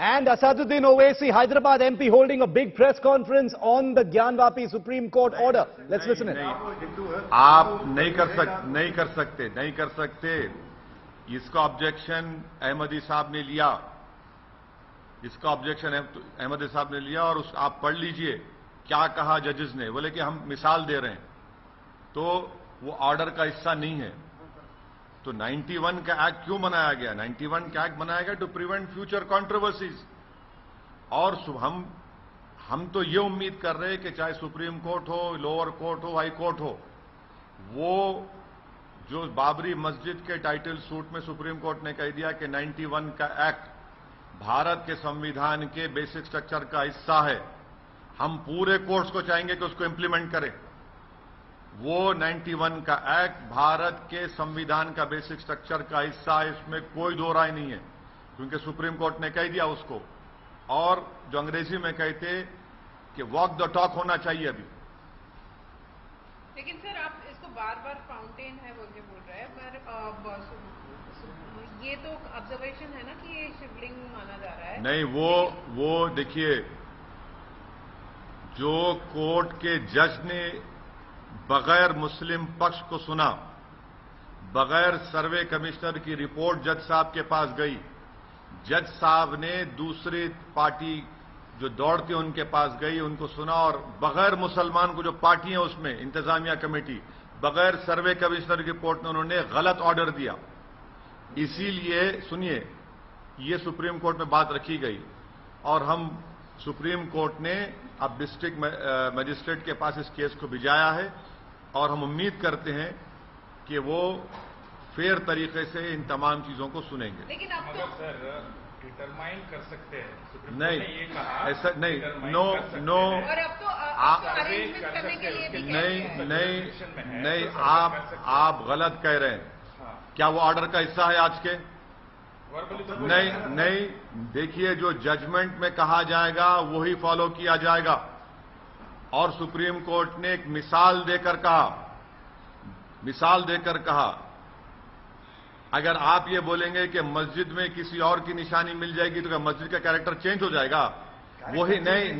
And Asaduddin Owaisi, Hyderabad MP, holding a big press conference on the Gyanvapi Supreme Court order. Let's listen in. आप नहीं कर सकते। इसका objection Ahmadi साहब ने लिया। इसका ऑब्जेक्शन अहमदी साहब ने लिया और आप पढ़ लीजिए क्या कहा जजेस ने। बोले कि हम मिसाल दे रहे हैं, तो वो ऑर्डर का हिस्सा नहीं है। तो 91 का एक्ट क्यों बनाया गया? 91 का एक्ट बनाया गया टू प्रिवेंट फ्यूचर कंट्रोवर्सीज। और हम तो ये उम्मीद कर रहे हैं कि चाहे सुप्रीम कोर्ट हो, लोअर कोर्ट हो, हाई कोर्ट हो, वो जो बाबरी मस्जिद के टाइटल सूट में सुप्रीम कोर्ट ने कह दिया कि 91 का एक्ट भारत के संविधान के बेसिक स्ट्रक्चर का हिस्सा है, हम पूरे कोर्ट्स को चाहेंगे कि उसको इंप्लीमेंट करें। वो 91 का एक्ट भारत के संविधान का बेसिक स्ट्रक्चर का हिस्सा है, इसमें कोई दो राय नहीं है, क्योंकि सुप्रीम कोर्ट ने कह दिया उसको। और जो अंग्रेजी में कहते कि वॉक द टॉक होना चाहिए अभी। लेकिन सर आप इसको बार बार फाउंटेन है बोल के बोल रहे हैं, पर ये तो ऑब्जर्वेशन है ना कि ये शिवलिंग माना जा रहा है। नहीं, वो देखिए, जो कोर्ट के जज ने बगैर मुस्लिम पक्ष को सुना, बगैर सर्वे कमिश्नर की रिपोर्ट जज साहब के पास गई, जज साहब ने दूसरी पार्टी जो दौड़ते उनके पास गई, उनको सुना, और बगैर मुसलमान को जो पार्टी है उसमें इंतजामिया कमेटी, बगैर सर्वे कमिश्नर की रिपोर्ट में उन्होंने गलत ऑर्डर दिया। इसीलिए सुनिए, ये सुप्रीम कोर्ट में बात रखी गई और हम सुप्रीम कोर्ट ने अब डिस्ट्रिक्ट मजिस्ट्रेट के पास इस केस को भिजाया है और हम उम्मीद करते हैं कि वो फेयर तरीके से इन तमाम चीजों को सुनेंगे। लेकिन अब तो सर डिटरमाइन कर सकते हैं, सुप्रीम नहीं, कोर्ट ने ये कहा, ऐसा नहीं, नो। और अब तो अरेंजमेंट करने के लिए भी नहीं, आप गलत कह रहे हैं। क्या वो ऑर्डर का हिस्सा है आज के? नहीं, देखिए, जो जजमेंट में कहा जाएगा वही फॉलो किया जाएगा। और सुप्रीम कोर्ट ने एक मिसाल देकर कहा, अगर आप ये बोलेंगे कि मस्जिद में किसी और की निशानी मिल जाएगी तो क्या मस्जिद का कैरेक्टर चेंज हो जाएगा? वही नहीं,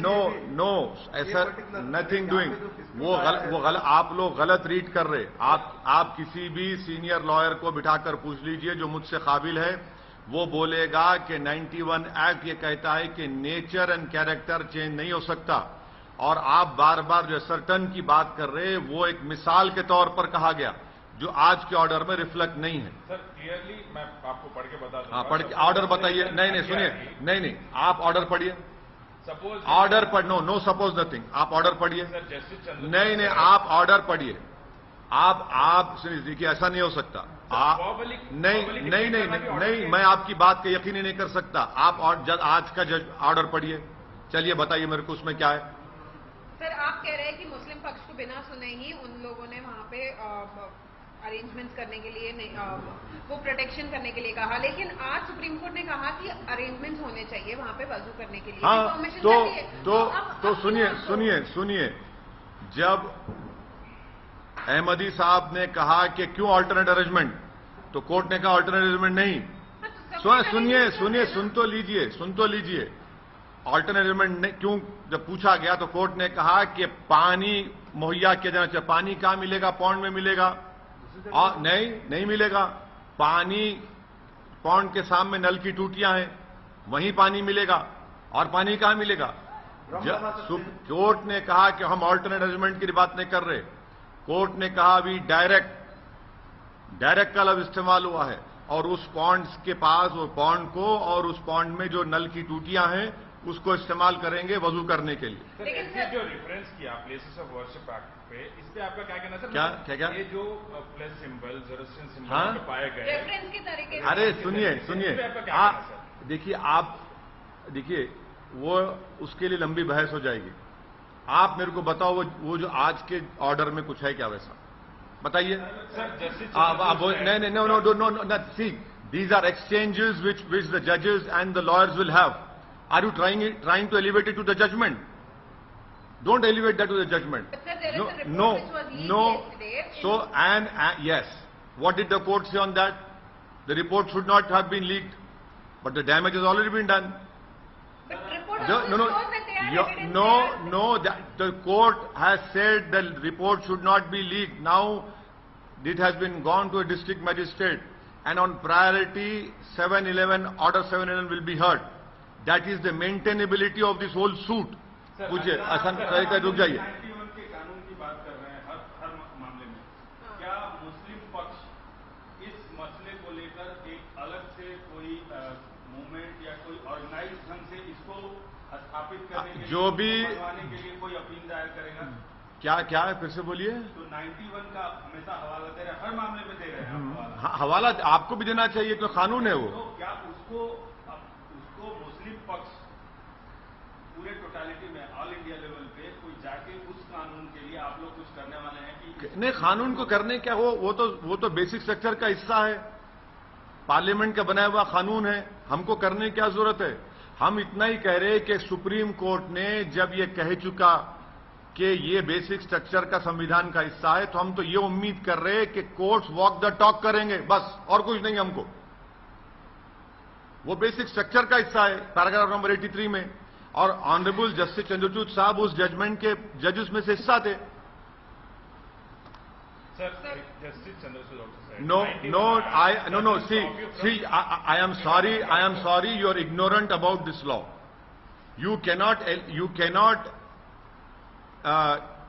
नो, ऐसा नथिंग डूइंग। वो गलत, आप लोग गलत रीड कर रहे। आप किसी भी सीनियर लॉयर को बिठाकर पूछ लीजिए जो मुझसे काबिल है, वो बोलेगा कि 91 एक्ट ये कहता है कि नेचर एंड कैरेक्टर चेंज नहीं हो सकता। और आप बार बार जो सर्टन की बात कर रहे, वो एक मिसाल के तौर पर कहा गया जो आज के ऑर्डर में रिफ्लेक्ट नहीं है। सर क्लियरली मैं आपको पढ़ के बता दूंगा। हाँ, पढ़ के ऑर्डर बताइए। नहीं, सुनिए, नहीं, आप ऑर्डर पढ़िए। सपोज ऑर्डर पढ़, नो सपोज नथिंग, आप ऑर्डर पढ़िए। नहीं, आप ऑर्डर पढ़िए। आप सुनिए, देखिए, ऐसा नहीं हो सकता। नहीं, मैं आपकी बात का यकीन ही नहीं कर सकता। आप आज का जज ऑर्डर पढ़िए। चलिए बताइए मेरे को उसमें क्या है। सर आप कह रहे हैं कि मुस्लिम पक्ष को बिना सुने ही उन लोगों ने वहां पे अरेंजमेंट्स करने के लिए नहीं, वो प्रोटेक्शन करने के लिए कहा, लेकिन आज सुप्रीम कोर्ट ने कहा कि अरेंजमेंट्स होने चाहिए वहां पे वजू करने के लिए। हाँ, तो सुनिए, जब अहमदी साहब ने कहा कि क्यों अल्टरनेट अरेंजमेंट, तो कोर्ट ने कहा अल्टरनेट अरेंजमेंट नहीं। सुनिए, सुन तो लीजिए। अल्टरनेट अरेंजमेंट ने क्यों जब पूछा गया तो कोर्ट ने कहा कि पानी मुहैया किया जाना चाहिए। पानी कहां मिलेगा? पौंड में मिलेगा? और नहीं मिलेगा। पानी पौंड के सामने नल की टूटियां हैं, वहीं पानी मिलेगा। और पानी कहां मिलेगा? कोर्ट ने कहा कि हम अल्टरनेट अरेंजमेंट की बात नहीं कर रहे। कोर्ट ने कहा अभी डायरेक्ट का लफ्ज इस्तेमाल हुआ है, और उस पॉन्ड्स के पास, वो पॉन्ड को और उस पॉन्ड में जो नल की टूटियां हैं उसको इस्तेमाल करेंगे वजू करने के लिए। लेकिन जो रेफरेंस किया प्लेसेस ऑफ वर्शिप एक्ट पे, इस पे आपका क्या कहना सर? क्या ये जो प्लस सिंबल, ज़ेरोस्ट्रियन सिंबल हाँ? पाए गए रेफरेंस के तरीके। अरे सुनिए, देखिए, वो उसके लिए लंबी बहस हो जाएगी। आप मेरे को बताओ, वो जो आज के ऑर्डर में कुछ है क्या वैसा? बताइए। नहीं, सी, these are exchanges which the judges and the lawyers will have. Are you trying to elevate it to the judgment? Don't elevate that to the judgment. But sir, there is a report No. which was leaked yesterday. So, and yes, what did the court say on that? The report should not have been leaked. but the damage has already been done. But report No, also no, no, shows that they are evidence there. no, the court has said the report should not be leaked. Now, it has been gone to a district magistrate, and on priority, 711, order 711 will be heard. That is the maintainability of this whole suit. कुछ आसान रुक जाइए. 91 के कानून की बात कर रहे हैं हर मामले में। क्या मुस्लिम पक्ष इस मसले को लेकर एक अलग से कोई मूवमेंट या कोई ऑर्गेनाइज ढंग से इसको स्थापित करने के जो भी बनवाने के लिए कोई अपील दायर करेगा? क्या है फिर से बोलिए. तो 91 का हमेशा हवाला दे रहे हैं, हर मामले में दे रहे हैं आप हवाला। हवाला आपको भी देना चाहिए, तो कानून है वो. तो क्या उसको मुस्लिम पक्ष पूरे टोटालिटी में ऑल इंडिया लेवल पे कोई जाके उस कानून के लिए आप लोग कुछ करने वाले हैं कि? नहीं, कानून को करने क्या, वो तो बेसिक स्ट्रक्चर का हिस्सा है. पार्लियामेंट का बनाया हुआ कानून है, हमको करने की क्या जरूरत है. हम इतना ही कह रहे हैं कि सुप्रीम कोर्ट ने जब ये कह चुका कि ये बेसिक स्ट्रक्चर का संविधान का हिस्सा है, तो हम तो ये उम्मीद कर रहे हैं कि कोर्ट्स वॉक द टॉक करेंगे, बस और कुछ नहीं. हमको वो बेसिक स्ट्रक्चर का हिस्सा है पैराग्राफ नंबर 83 में, और ऑनरेबल जस्टिस चंद्रचूड़ साहब उस जजमेंट के जजेस में से हिस्सा थे. Sir, Justice Chandrachud also said. No. See, I am sorry. You are ignorant about this law. You cannot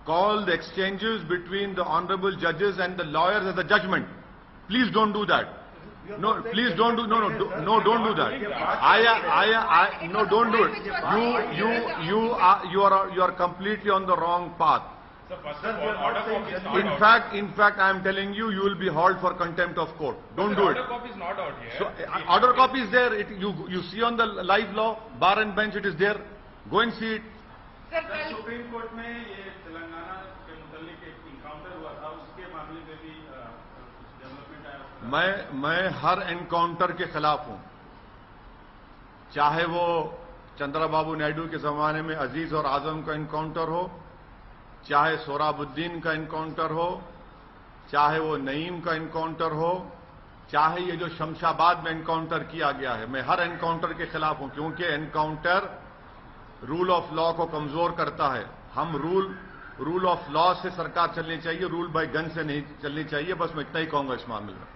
call the exchanges between the honorable judges and the lawyers as a judgment. Please don't do that. No, please don't do. No, don't do that. No, don't do it. You are completely on the wrong path. So first of all, order copy is not out. In fact, I am telling you, you will be hauled for contempt of court. Don't do it. Order copy is not out here. So, order copy is there. You see on the live law, bar and bench, it is there. Go and see it. Sir कल supreme court में ये तेलंगाना के मुतालिक एक encounter हुआ था, उसके मामले में भी डेवलपमेंट आया. मैं हर एनकाउंटर के खिलाफ हूं, चाहे वो चंद्रबाबू नायडू के जमाने में अजीज और आजम का एनकाउंटर हो, चाहे सोहराबुद्दीन का एनकाउंटर हो, चाहे वो नईम का एनकाउंटर हो, चाहे ये जो शमशाबाद में एनकाउंटर किया गया है. मैं हर एनकाउंटर के खिलाफ हूं, क्योंकि एनकाउंटर रूल ऑफ लॉ को कमजोर करता है. हम रूल ऑफ लॉ से सरकार चलनी चाहिए, रूल बाय गन से नहीं चलनी चाहिए. बस मैं इतना ही कहूंगा इस मामले में.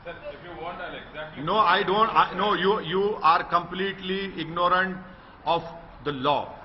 Sir, if you want, I'll exactly. No, I don't. No, you are completely ignorant of the law.